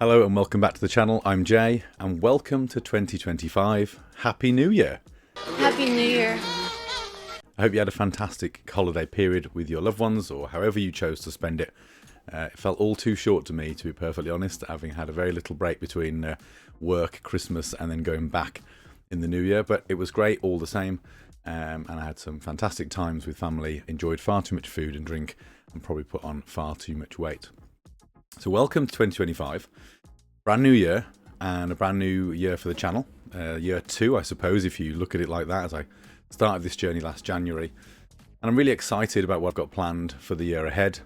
Hello and welcome back to the channel. I'm Jay and welcome to 2025. Happy New Year. Happy New Year. I hope you had a fantastic holiday period with your loved ones or however you chose to spend it. It felt all too short to me, to be perfectly honest, having had a very little break between work, Christmas and then going back in the new year. But it was great all the same, and I had some fantastic times with family, enjoyed far too much food and drink and probably put on far too much weight. So welcome to 2025, brand new year and a brand new year for the channel. Year 2, I suppose, if you look at it like that, as I started this journey last January. And I'm really excited about what I've got planned for the year ahead.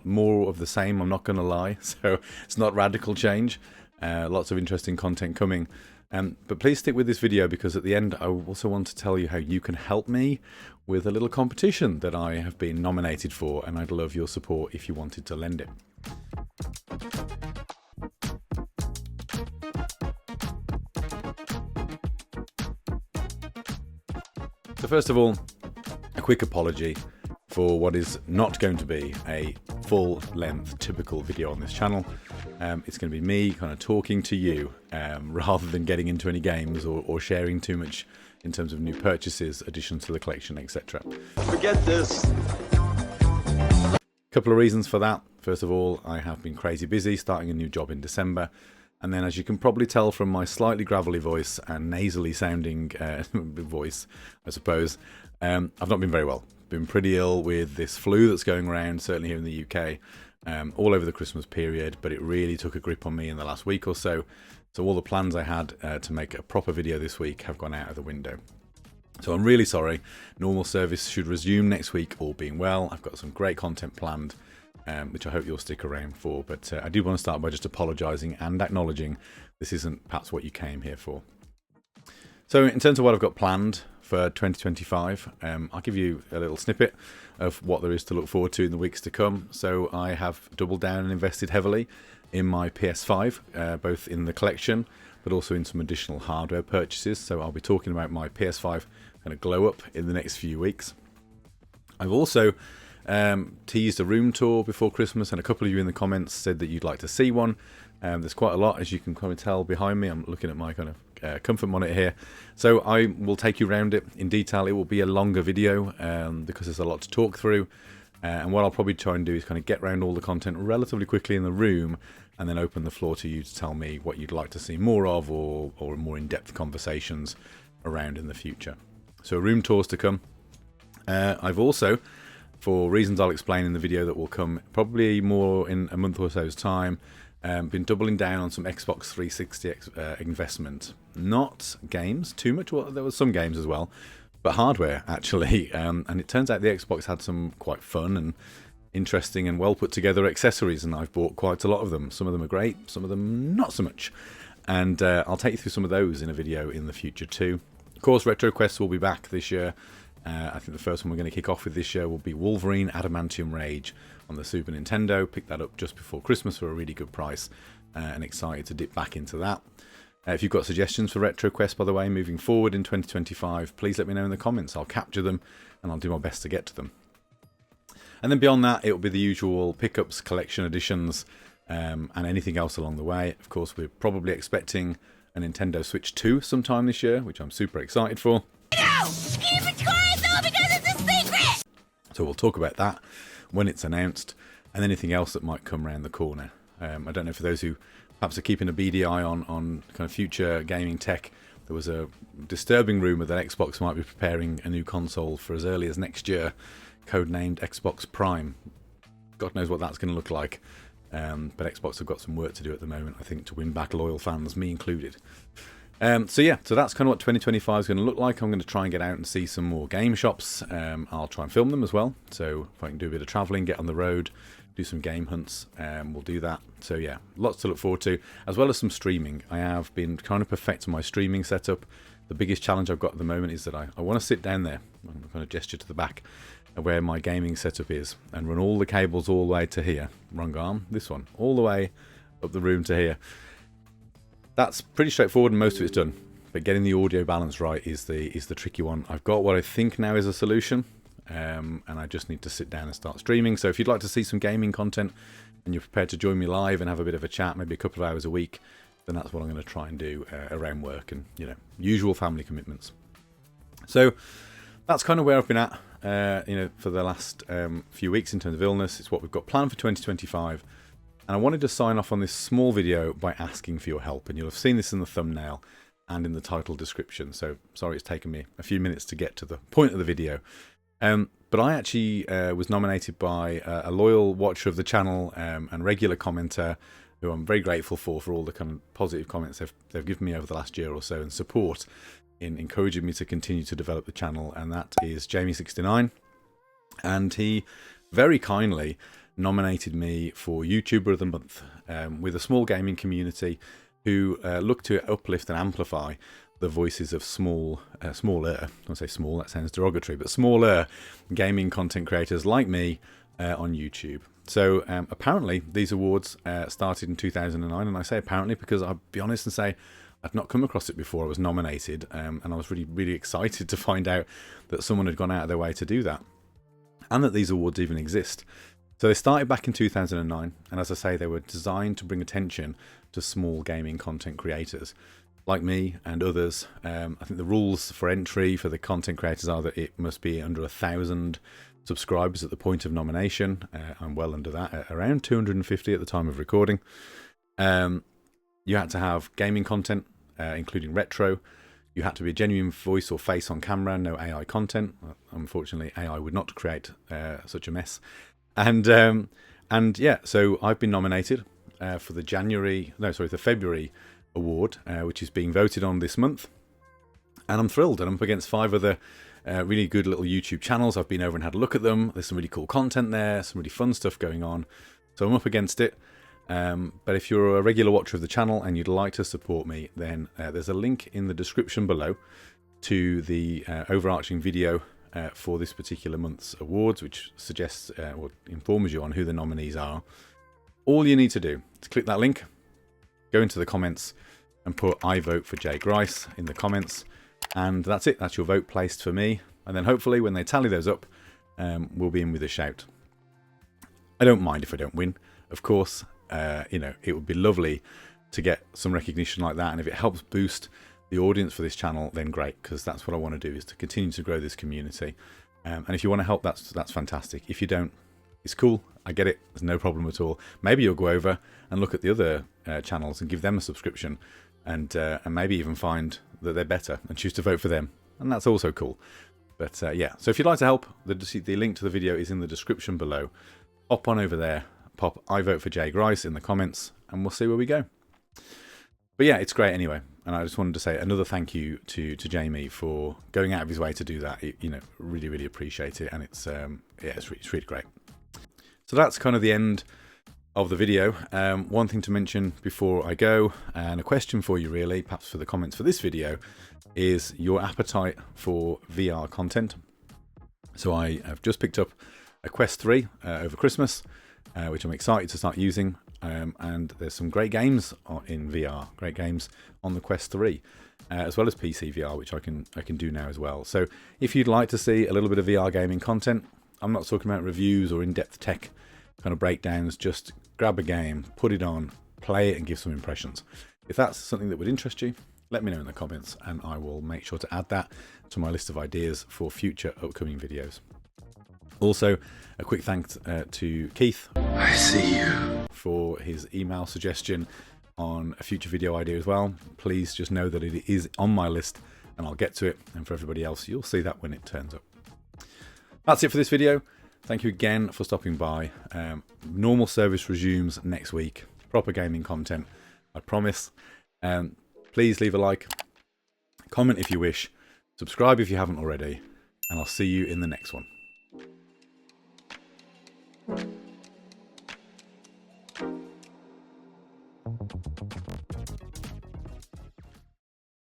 More of the same, I'm not going to lie. So it's not radical change. Lots of interesting content coming. But please stick with this video because at the end I also want to tell you how you can help me with a little competition that I have been nominated for, and I'd love your support if you wanted to lend it. So first of all, a quick apology for what is not going to be a full-length typical video on this channel. It's going to be me kind of talking to you rather than getting into any games or sharing too much in terms of new purchases, additions to the collection, etc. Forget this. A couple of reasons for that. First of all, I have been crazy busy starting a new job in December. And then, as you can probably tell from my slightly gravelly voice and nasally sounding voice, I suppose, I've not been very well. Been pretty ill with this flu that's going around, certainly here in the UK, all over the Christmas period, but it really took a grip on me in the last week or so. So all the plans I had to make a proper video this week have gone out of the window. So I'm really sorry. Normal service should resume next week, all being well. I've got some great content planned, which I hope you'll stick around for. But I do want to start by just apologising and acknowledging this isn't perhaps what you came here for. So in terms of what I've got planned for 2025, I'll give you a little snippet of what there is to look forward to in the weeks to come. So I have doubled down and invested heavily in my PS5, both in the collection, but also in some additional hardware purchases. So I'll be talking about my PS5 kind of glow up in the next few weeks. I've also teased a room tour before Christmas, and a couple of you in the comments said that you'd like to see one. There's quite a lot, as you can kind of tell behind me. I'm looking at my kind of comfort monitor here. So I will take you around it in detail. It will be a longer video because there's a lot to talk through. And what I'll probably try and do is kind of get around all the content relatively quickly in the room and then open the floor to you to tell me what you'd like to see more of or more in-depth conversations around in the future. So room tours to come. I've also, for reasons I'll explain in the video that will come probably more in a month or so's time, been doubling down on some Xbox 360 investment. Not games too much, well, there was some games as well, but hardware actually. And it turns out the Xbox had some quite fun and interesting and well put together accessories, and I've bought quite a lot of them. Some of them are great, some of them not so much. And I'll take you through some of those in a video in the future too. Of course, Retro Quest will be back this year. I think the first one we're going to kick off with this year will be Wolverine Adamantium Rage on the Super Nintendo. Picked that up just before Christmas for a really good price, and excited to dip back into that. If you've got suggestions for Retro Quest, by the way, moving forward in 2025, please let me know in the comments. I'll capture them and I'll do my best to get to them. And then beyond that, it will be the usual pickups, collection editions, and anything else along the way. Of course, we're probably expecting a Nintendo Switch 2 sometime this year, which I'm super excited for. No! Keep it quiet though because it's a secret! So we'll talk about that when it's announced, and anything else that might come around the corner. I don't know, for those who perhaps are keeping a beady eye on kind of future gaming tech, there was a disturbing rumour that Xbox might be preparing a new console for as early as next year, codenamed Xbox Prime. God knows what that's going to look like. But Xbox have got some work to do at the moment, I think, to win back loyal fans, me included. So that's kind of what 2025 is going to look like. I'm going to try and get out and see some more game shops. I'll try and film them as well. So if I can do a bit of travelling, get on the road, do some game hunts, we'll do that. So yeah, lots to look forward to, as well as some streaming. I have been trying to perfect my streaming setup. The biggest challenge I've got at the moment is that I want to sit down there, I'm going to gesture to the back, where my gaming setup is, and run all the cables all the way to here. Wrong arm, this one, all the way up the room to here. That's pretty straightforward and most of it's done, but getting the audio balance right is the tricky one. I've got what I think now is a solution, and I just need to sit down and start streaming. So if you'd like to see some gaming content and you're prepared to join me live and have a bit of a chat, maybe a couple of hours a week, then that's what I'm going to try and do around work and, you know, usual family commitments. So that's kind of where I've been at, you know, for the last few weeks in terms of illness. It's what we've got planned for 2025. And I wanted to sign off on this small video by asking for your help. And you'll have seen this in the thumbnail and in the title description. So sorry it's taken me a few minutes to get to the point of the video. But I actually was nominated by a loyal watcher of the channel and regular commenter, who I'm very grateful for all the kind of positive comments they've given me over the last year or so, and support in encouraging me to continue to develop the channel. And that is Jamie69. And he very kindly nominated me for YouTuber of the Month with a small gaming community who look to uplift and amplify the voices of smaller, I don't say small, that sounds derogatory, but smaller gaming content creators like me on YouTube. So apparently these awards started in 2009, and I say apparently because I'll be honest and say I'd not come across it before I was nominated, and I was really excited to find out that someone had gone out of their way to do that, and that these awards even exist. So they started back in 2009, and as I say, they were designed to bring attention to small gaming content creators like me and others. I think the rules for entry for the content creators are that it must be under 1,000 subscribers at the point of nomination. I'm well under that, at around 250 at the time of recording. You had to have gaming content, including retro. You had to be a genuine voice or face on camera, no AI content. Unfortunately, AI would not create such a mess. And yeah, so I've been nominated for the February award, which is being voted on this month. And I'm thrilled, and I'm up against 5 other really good little YouTube channels. I've been over and had a look at them. There's some really cool content there, some really fun stuff going on. So I'm up against it. But if you're a regular watcher of the channel and you'd like to support me, then there's a link in the description below to the overarching video for this particular month's awards, which suggests or informs you on who the nominees are. All you need to do is click that link, go into the comments and put "I vote for Jay Grice" in the comments, and that's it. That's your vote placed for me, and then hopefully when they tally those up, we'll be in with a shout. I don't mind if I don't win, of course. You know, it would be lovely to get some recognition like that, and if it helps boost the audience for this channel, then great, because that's what I want to do, is to continue to grow this community. And if you want to help, that's fantastic. If you don't, it's cool. I get it. There's no problem at all. Maybe you'll go over and look at the other channels and give them a subscription, and maybe even find that they're better and choose to vote for them, and that's also cool. But yeah, so if you'd like to help, the link to the video is in the description below. Hop on over there, pop "I vote for Jay Grice" in the comments, and we'll see where we go. But yeah, it's great anyway, and I just wanted to say another thank you to Jamie for going out of his way to do that. You know, really appreciate it, and it's yeah, it's really great. So that's kind of the end of the video. One thing to mention before I go, and a question for you really, perhaps for the comments for this video, is your appetite for VR content. So I have just picked up a Quest 3 over Christmas, which I'm excited to start using. And there's some great games in VR, great games on the Quest 3, as well as PC VR, which I can do now as well. So if you'd like to see a little bit of VR gaming content, I'm not talking about reviews or in-depth tech kind of breakdowns, just grab a game, put it on, play it and give some impressions. If that's something that would interest you, let me know in the comments, and I will make sure to add that to my list of ideas for future upcoming videos. Also, a quick thanks to Keith. I see you. For his email suggestion on a future video idea as well. Please just know that it is on my list and I'll get to it. And for everybody else, you'll see that when it turns up. That's it for this video. Thank you again for stopping by. Normal service resumes next week. Proper gaming content, I promise. Please leave a like, comment if you wish, subscribe if you haven't already, and I'll see you in the next one.